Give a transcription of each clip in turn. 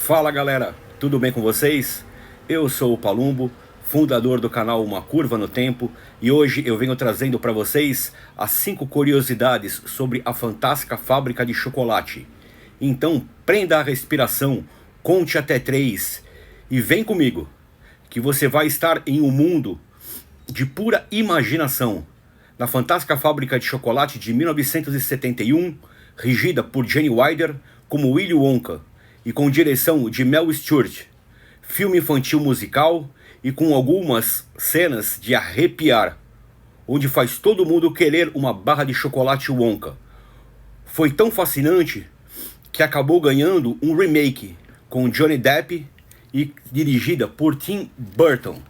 Fala galera, tudo bem com vocês? Eu sou o Palumbo, fundador do canal Uma Curva no Tempo, e hoje eu venho trazendo para vocês as 5 curiosidades sobre a fantástica fábrica de chocolate. Então prenda a respiração, conte até 3 e vem comigo, que você vai estar em um mundo de pura imaginação. Na fantástica fábrica de chocolate de 1971, regida por Gene Wilder como Willy Wonka, e com direção de Mel Stuart, filme infantil musical e com algumas cenas de arrepiar, onde faz todo mundo querer uma barra de chocolate Wonka. Foi tão fascinante que acabou ganhando um remake com Johnny Depp e dirigida por Tim Burton.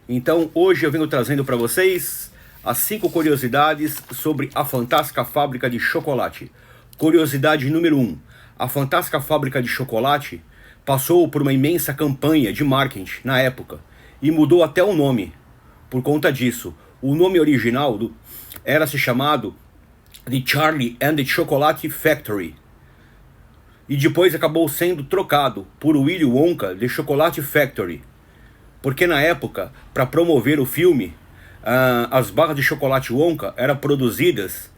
Então hoje eu venho trazendo para vocês as 5 curiosidades sobre a fantástica fábrica de chocolate. Curiosidade número 1. A fantástica fábrica de chocolate passou por uma imensa campanha de marketing na época e mudou até o nome. Por conta disso, o nome original era se chamado The Charlie and the Chocolate Factory. E depois acabou sendo trocado por Willy Wonka The Chocolate Factory. Porque na época, para promover o filme, as barras de chocolate Wonka eram produzidas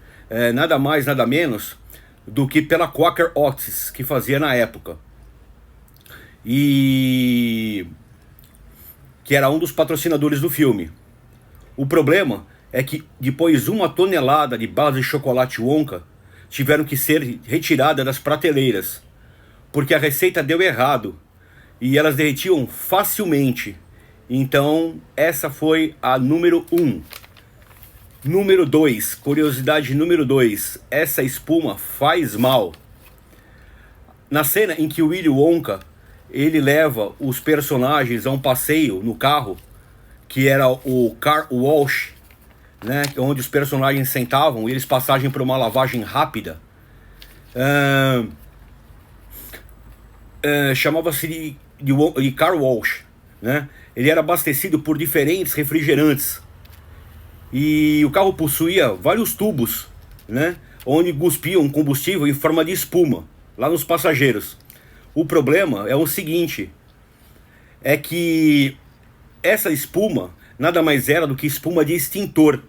nada mais, nada menos do que pela Quaker Oats, que fazia na época. E que era um dos patrocinadores do filme. O problema é que depois 1 tonelada de barras de chocolate Wonka tiveram que ser retiradas das prateleiras, porque a receita deu errado e elas derretiam facilmente. Então essa foi a número 1. Número 2, curiosidade número 2, essa espuma faz mal. Na cena em que o Willy Wonka, ele leva os personagens a um passeio no carro, que era o car wash, né, onde os personagens sentavam e eles passavam por uma lavagem rápida, chamava-se de car wash, né? Ele era abastecido por diferentes refrigerantes. E o carro possuía vários tubos, né, onde cuspiam combustível em forma de espuma, lá nos passageiros. O problema é o seguinte, é que essa espuma nada mais era do que espuma de extintor,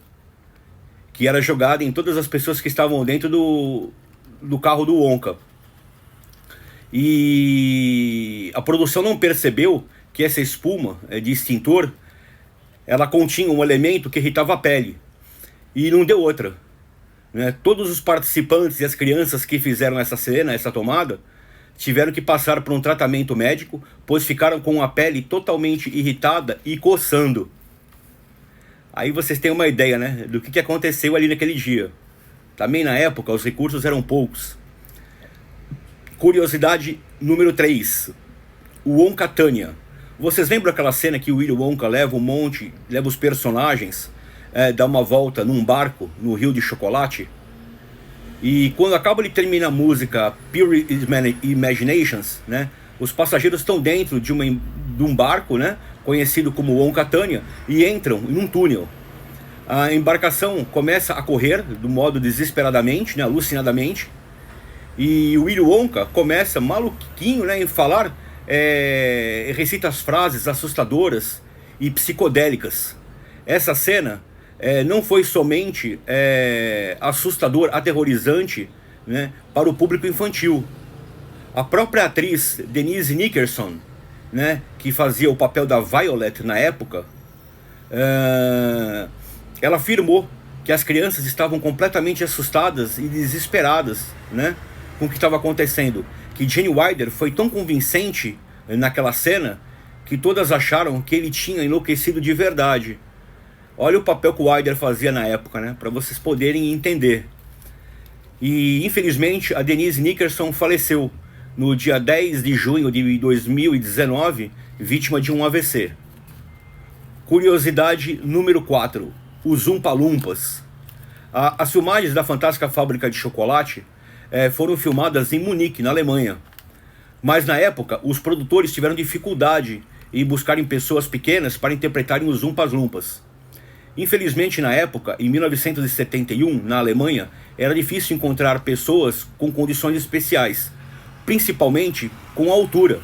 que era jogada em todas as pessoas que estavam dentro do carro do Wonka. E a produção não percebeu que essa espuma de extintor ela continha um elemento que irritava a pele. E não deu outra, né? Todos os participantes e as crianças que fizeram essa cena, essa tomada, tiveram que passar por um tratamento médico, pois ficaram com a pele totalmente irritada e coçando. Aí vocês têm uma ideia, né, do que aconteceu ali naquele dia. Também na época os recursos eram poucos. Curiosidade número 3. O Wonkatania. Vocês lembram aquela cena que o Willy Wonka leva leva os personagens, dá uma volta num barco no Rio de Chocolate? E quando acaba de terminar a música Pure Imaginations, né, os passageiros estão dentro de um barco, né, conhecido como Wonkatania, e entram em um túnel. A embarcação começa a correr do modo desesperadamente, né, alucinadamente, e o Willy Wonka começa maluquinho, né, em falar, recita as frases assustadoras e psicodélicas. Essa cena não foi somente assustador, aterrorizante, né, para o público infantil. A própria atriz Denise Nickerson, né, que fazia o papel da Violet na época, ela afirmou que as crianças estavam completamente assustadas e desesperadas, né, com o que estava acontecendo. Que Gene Wilder foi tão convincente naquela cena que todas acharam que ele tinha enlouquecido de verdade. Olha o papel que o Wilder fazia na época, né, para vocês poderem entender. E infelizmente a Denise Nickerson faleceu no dia 10 de junho de 2019, vítima de um AVC. Curiosidade número 4. Os Oompa Loompas. As filmagens da fantástica fábrica de chocolate foram filmadas em Munique, na Alemanha. Mas na época, os produtores tiveram dificuldade em buscarem pessoas pequenas para interpretarem os Oompa Loompas. Infelizmente, na época, em 1971, na Alemanha, era difícil encontrar pessoas com condições especiais, principalmente com altura.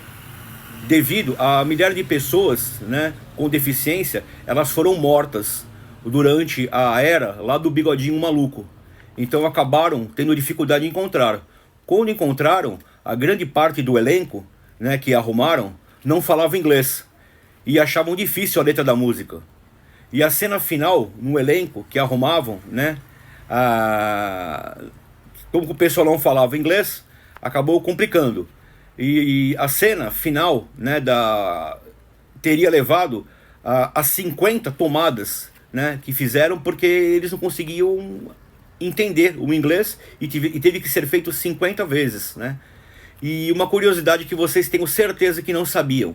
devido a milhares de pessoas, né, com deficiência, elas foram mortas durante a era lá do Bigodinho Maluco. Então acabaram tendo dificuldade de encontrar. Quando encontraram, a grande parte do elenco, né, que arrumaram, não falava inglês e achavam difícil a letra da música. E a cena final, no elenco, que arrumavam, né, como o pessoal não falava inglês, acabou complicando. E a cena final, né, teria levado a 50 tomadas, né, que fizeram, porque eles não conseguiam entender o inglês e teve que ser feito 50 vezes, né? E uma curiosidade que vocês tenho certeza que não sabiam.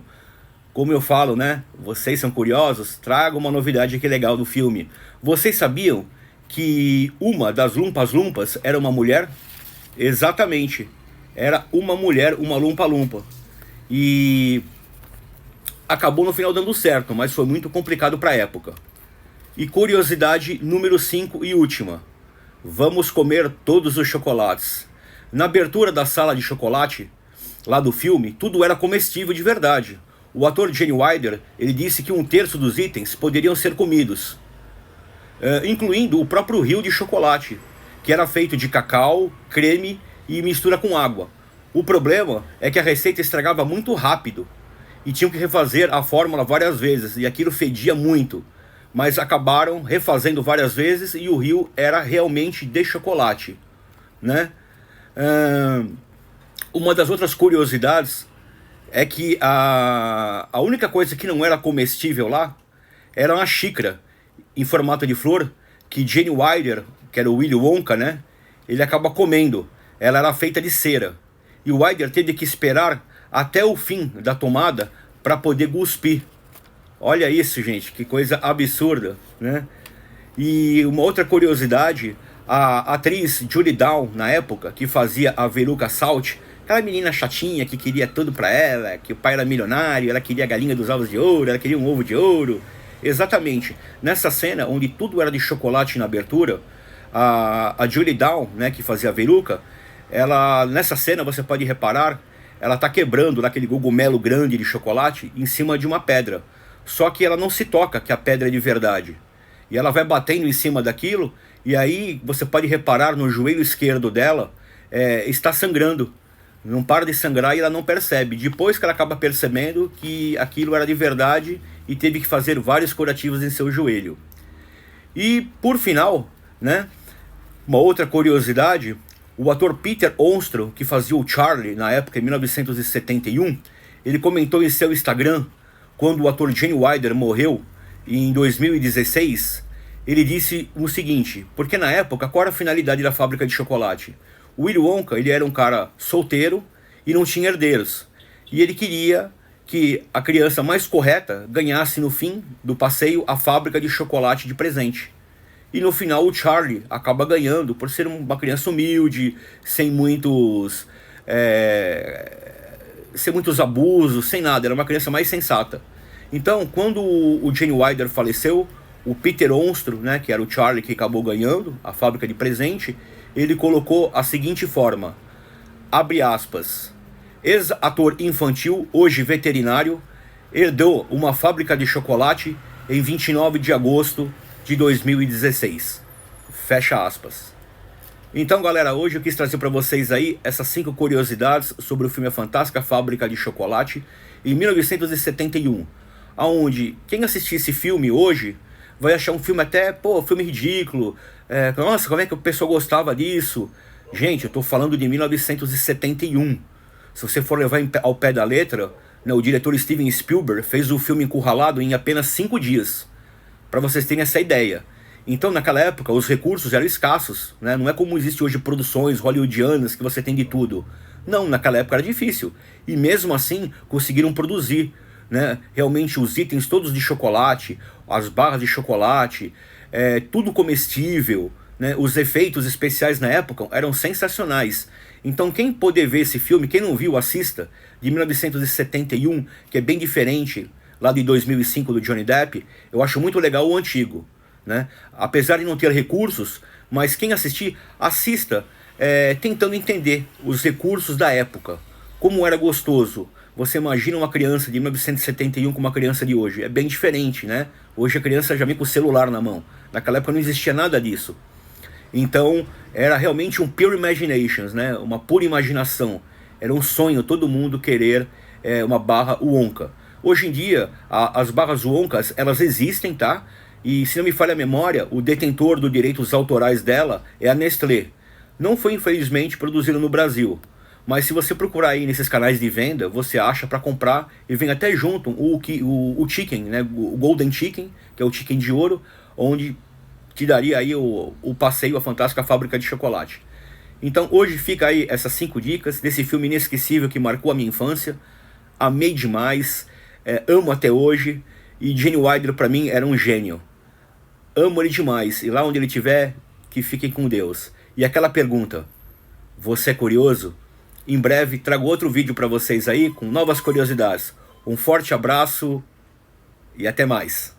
Como eu falo, né? Vocês são curiosos? Trago uma novidade aqui legal do filme. Vocês sabiam que uma das Lumpas Lumpas era uma mulher? Exatamente. Era uma mulher, uma Lumpa Lumpa. E acabou no final dando certo, mas foi muito complicado para a época. E curiosidade número 5 e última. Vamos comer todos os chocolates. Na abertura da sala de chocolate, lá do filme, tudo era comestível de verdade. O ator Gene Wilder, ele disse que 1/3 dos itens poderiam ser comidos, incluindo o próprio rio de chocolate, que era feito de cacau, creme e mistura com água. O problema é que a receita estragava muito rápido e tinham que refazer a fórmula várias vezes, e aquilo fedia muito. Mas acabaram refazendo várias vezes e o rio era realmente de chocolate, né? Uma das outras curiosidades é que a única coisa que não era comestível lá era uma xícara em formato de flor que Gene Wilder, que era o Willy Wonka, né? Ele acaba comendo. Ela era feita de cera. E o Wilder teve que esperar até o fim da tomada para poder cuspir. Olha isso, gente, que coisa absurda, né? E uma outra curiosidade, a atriz Julie Dawn, na época, que fazia a Veruca Salt, aquela menina chatinha que queria tudo pra ela, que o pai era milionário, ela queria a galinha dos ovos de ouro, ela queria um ovo de ouro. Exatamente, nessa cena, onde tudo era de chocolate na abertura, a Julie Dawn, né, que fazia a Veruca, ela, nessa cena, você pode reparar, ela tá quebrando naquele cogumelo grande de chocolate em cima de uma pedra. Só que ela não se toca que a pedra é de verdade. E ela vai batendo em cima daquilo, e aí você pode reparar no joelho esquerdo dela, está sangrando. Não para de sangrar e ela não percebe. Depois que ela acaba percebendo que aquilo era de verdade e teve que fazer vários curativos em seu joelho. E por final, né, uma outra curiosidade, o ator Peter Onstro, que fazia o Charlie na época, em 1971, ele comentou em seu Instagram, quando o ator Gene Wilder morreu em 2016, ele disse o seguinte, porque na época, qual era a finalidade da fábrica de chocolate? O Willy Wonka, ele era um cara solteiro e não tinha herdeiros. E ele queria que a criança mais correta ganhasse no fim do passeio a fábrica de chocolate de presente. E no final o Charlie acaba ganhando por ser uma criança humilde, sem muitos abusos, sem nada, era uma criança mais sensata. Então, quando o Gene Wilder faleceu, o Peter Onstro, né, que era o Charlie que acabou ganhando a fábrica de presente, ele colocou a seguinte forma, abre aspas, ex-ator infantil, hoje veterinário, herdou uma fábrica de chocolate em 29 de agosto de 2016. Fecha aspas. Então, galera, hoje eu quis trazer para vocês aí essas 5 curiosidades sobre o filme A Fantástica Fábrica de Chocolate, em 1971, aonde quem assistir esse filme hoje vai achar um filme até, filme ridículo, nossa, como é que o pessoal gostava disso? Gente, eu tô falando de 1971. Se você for levar ao pé da letra, né, o diretor Steven Spielberg fez o filme Encurralado em apenas 5 dias, para vocês terem essa ideia. Então, naquela época, os recursos eram escassos, né? Não é como existe hoje produções hollywoodianas que você tem de tudo. Não, naquela época era difícil. E mesmo assim, conseguiram produzir, né, realmente os itens todos de chocolate, as barras de chocolate, tudo comestível, né? Os efeitos especiais na época eram sensacionais. Então, quem poder ver esse filme, quem não viu, assista, de 1971, que é bem diferente lá de 2005 do Johnny Depp. Eu acho muito legal o antigo, né? Apesar de não ter recursos, mas quem assistir, assista tentando entender os recursos da época, como era gostoso Você imagina uma criança de 1971 com uma criança de hoje. É bem diferente, né? Hoje a criança já vem com o celular na mão. Naquela época não existia nada disso. Então, era realmente um pure imaginations, né? Uma pura imaginação. Era um sonho todo mundo querer uma barra Wonka. Hoje em dia, as barras Wonkas, elas existem, tá? E se não me falha a memória, o detentor dos direitos autorais dela é a Nestlé. Não foi, infelizmente, produzido no Brasil. Mas se você procurar aí nesses canais de venda, você acha para comprar e vem até junto o chicken, né? O Golden Chicken, que é o chicken de ouro, onde te daria aí o passeio à fantástica fábrica de chocolate. Então hoje fica aí essas 5 dicas desse filme inesquecível que marcou a minha infância. Amei demais, amo até hoje, e Gene Wilder para mim era um gênio. Amo ele demais, e lá onde ele estiver, que fiquem com Deus. E aquela pergunta, você é curioso? Em breve trago outro vídeo para vocês aí com novas curiosidades. Um forte abraço e até mais.